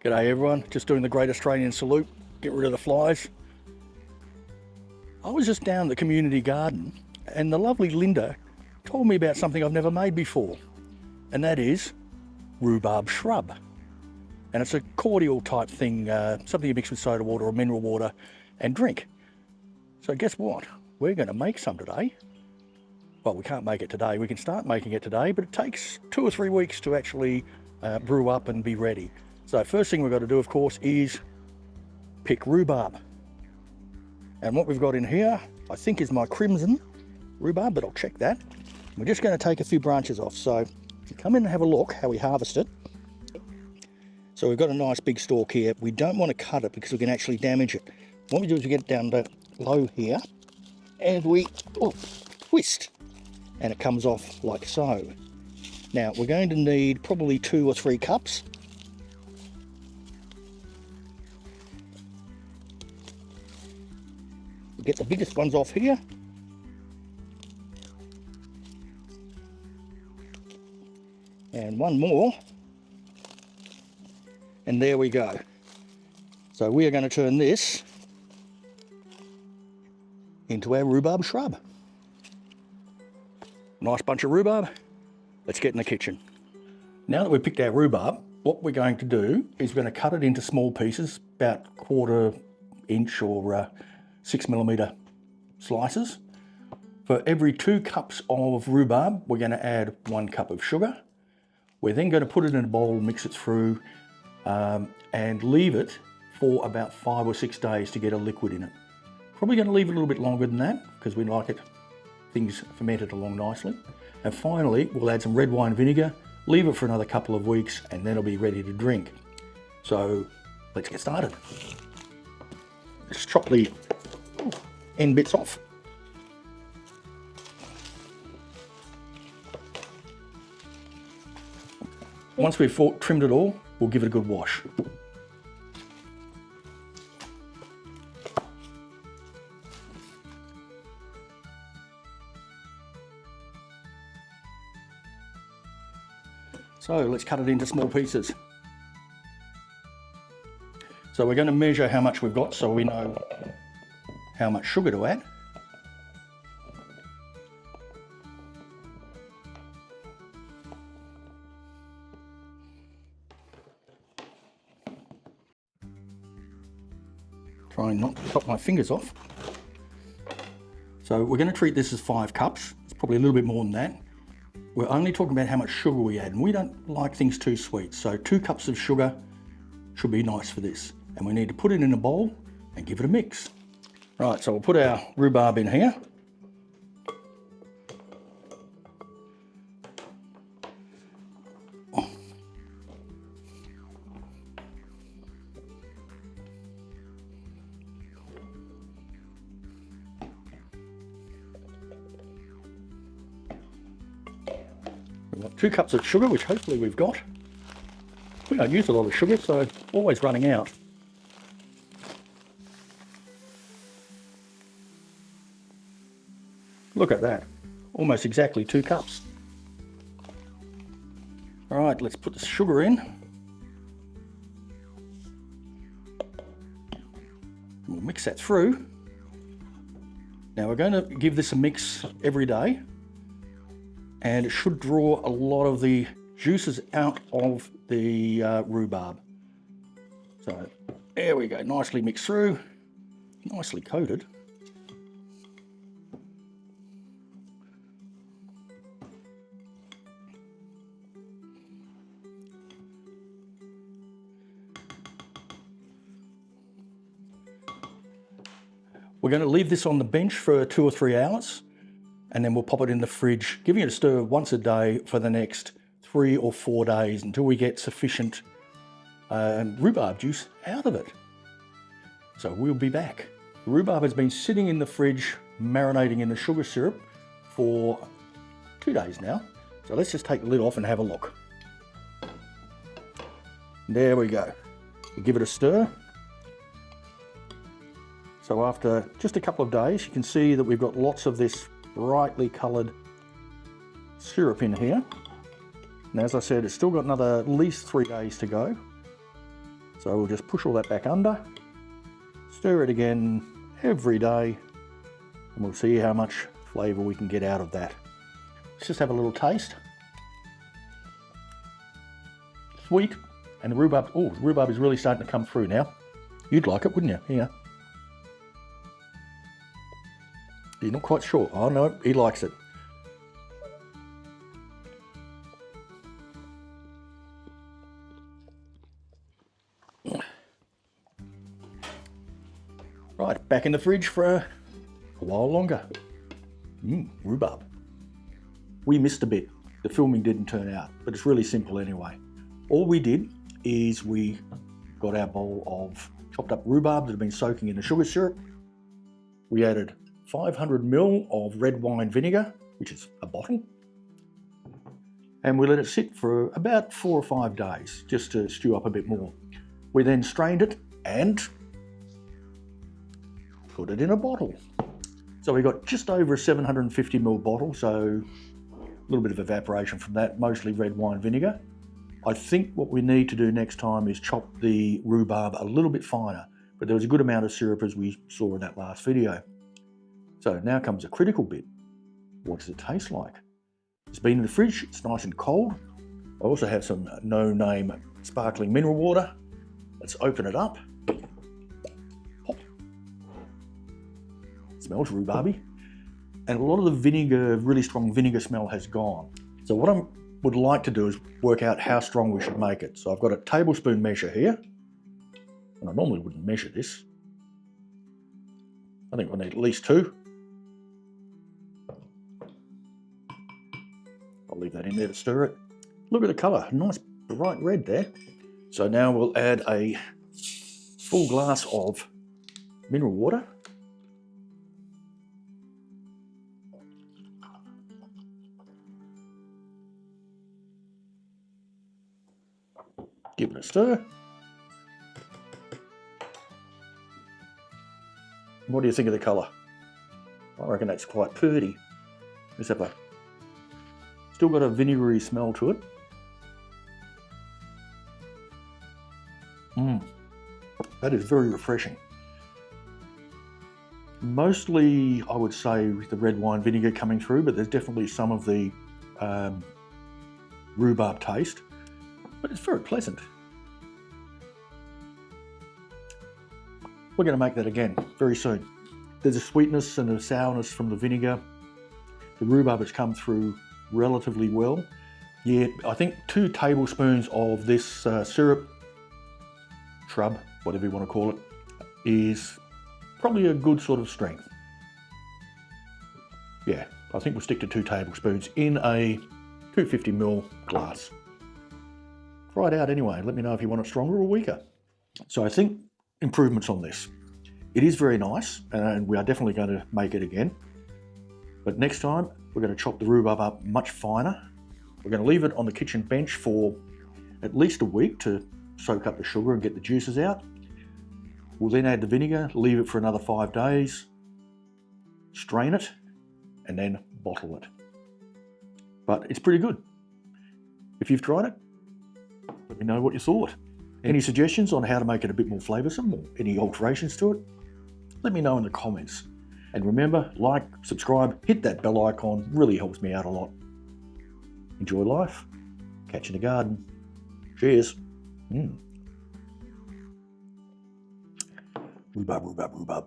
G'day everyone, just doing the Great Australian Salute, get rid of the flies. I was just down the community garden and the lovely Linda told me about something I've never made before, and that is rhubarb shrub. And it's a cordial type thing, something you mix with soda water or mineral water and drink. So guess what? We're going to make some today. Well, we can't make it today. We can start making it today, but it takes 2 or 3 weeks to actually brew up and be ready. So first thing we've got to do, of course, is pick rhubarb. And what we've got in here, I think, is my crimson rhubarb, but I'll check that. We're just going to take a few branches off. So come in and have a look how we harvest it. So we've got a nice big stalk here. We don't want to cut it because we can actually damage it. What we do is we get it down to low here and we twist and it comes off like so. Now we're going to need probably 2 or 3 cups. We'll get the biggest ones off here. And one more. And there we go. So we are going to turn this into our rhubarb shrub. Nice bunch of rhubarb. Let's get in the kitchen. Now that we've picked our rhubarb, what we're going to do is we're going to cut it into small pieces, about 1/4 inch or 6mm slices. For every 2 cups of rhubarb, we're going to add 1 cup of sugar. We're then going to put it in a bowl, mix it through, and leave it for about 5 or 6 days to get a liquid in it. Probably going to leave it a little bit longer than that because we like it, things fermented along nicely. And finally, we'll add some red wine vinegar, leave it for another couple of weeks, and then it'll be ready to drink. So let's get started. Let's chop the end bits off. Once we've trimmed it all, we'll give it a good wash. So let's cut it into small pieces. So we're going to measure how much we've got so we know how much sugar to add. Trying not to chop my fingers off. So we're going to treat this as 5 cups. It's probably a little bit more than that. We're only talking about how much sugar we add, and we don't like things too sweet. So 2 cups of sugar should be nice for this. And we need to put it in a bowl and give it a mix. Right, so we'll put our rhubarb in here. We've got 2 cups of sugar, which hopefully we've got. We don't use a lot of sugar, so always running out. Look at that, almost exactly 2 cups. All right, let's put the sugar in. We'll mix that through. Now we're going to give this a mix every day, and it should draw a lot of the juices out of the rhubarb. So there we go, nicely mixed through, nicely coated. We're going to leave this on the bench for 2 or 3 hours, and then we'll pop it in the fridge, giving it a stir once a day for the next 3 or 4 days until we get sufficient rhubarb juice out of it. So we'll be back. The rhubarb has been sitting in the fridge, marinating in the sugar syrup for 2 days now. So let's just take the lid off and have a look. There we go. We'll give it a stir. So after just a couple of days, you can see that we've got lots of this brightly coloured syrup in here. And as I said, it's still got another at least 3 days to go. So we'll just push all that back under, stir it again every day, and we'll see how much flavour we can get out of that. Let's just have a little taste. Sweet, and the rhubarb, oh, the rhubarb is really starting to come through now. You'd like it, wouldn't you? Here. You're not quite sure. Oh no, he likes it. Right, back in the fridge for a while longer. Rhubarb. We missed a bit. The filming didn't turn out, but it's really simple anyway. All we did is we got our bowl of chopped up rhubarb that had been soaking in the sugar syrup. We added 500 ml of red wine vinegar, which is a bottle, and we let it sit for about 4 or 5 days just to stew up a bit more. We then strained it and put it in a bottle. So we got just over a 750 ml bottle, so a little bit of evaporation from that, mostly red wine vinegar. I think what we need to do next time is chop the rhubarb a little bit finer, but there was a good amount of syrup as we saw in that last video. So now comes a critical bit. What does it taste like? It's been in the fridge, it's nice and cold. I also have some no-name sparkling mineral water. Let's open it up. Pop. It smells rhubarby. And a lot of the vinegar, really strong vinegar smell has gone. So what I would like to do is work out how strong we should make it. So I've got a tablespoon measure here. And I normally wouldn't measure this. I think we'll need at least 2. I'll leave that in there to stir it. Look at the colour, nice bright red there. So now we'll add a full glass of mineral water. Give it a stir. What do you think of the colour? I reckon that's quite pretty. Let's have a... Still got a vinegary smell to it. That is very refreshing. Mostly, I would say, with the red wine vinegar coming through, but there's definitely some of the rhubarb taste. But it's very pleasant. We're going to make that again very soon. There's a sweetness and a sourness from the vinegar. The rhubarb has come through relatively well. Yeah, I think 2 tablespoons of this syrup, shrub, whatever you want to call it, is probably a good sort of strength. Yeah, I think we'll stick to 2 tablespoons in a 250 ml glass. Try it out anyway. Let me know if you want it stronger or weaker. So I think improvements on this. It is very nice, and we are definitely going to make it again. But next time, we're going to chop the rhubarb up much finer. We're going to leave it on the kitchen bench for at least a week to soak up the sugar and get the juices out. We'll then add the vinegar, leave it for another 5 days, strain it, and then bottle it. But it's pretty good. If you've tried it, let me know what you thought. Any suggestions on how to make it a bit more flavoursome or any alterations to it? Let me know in the comments. And remember, like, subscribe, hit that bell icon, really helps me out a lot. Enjoy life. Catch you in the garden. Cheers. Rhubarb, rhubarb, rhubarb.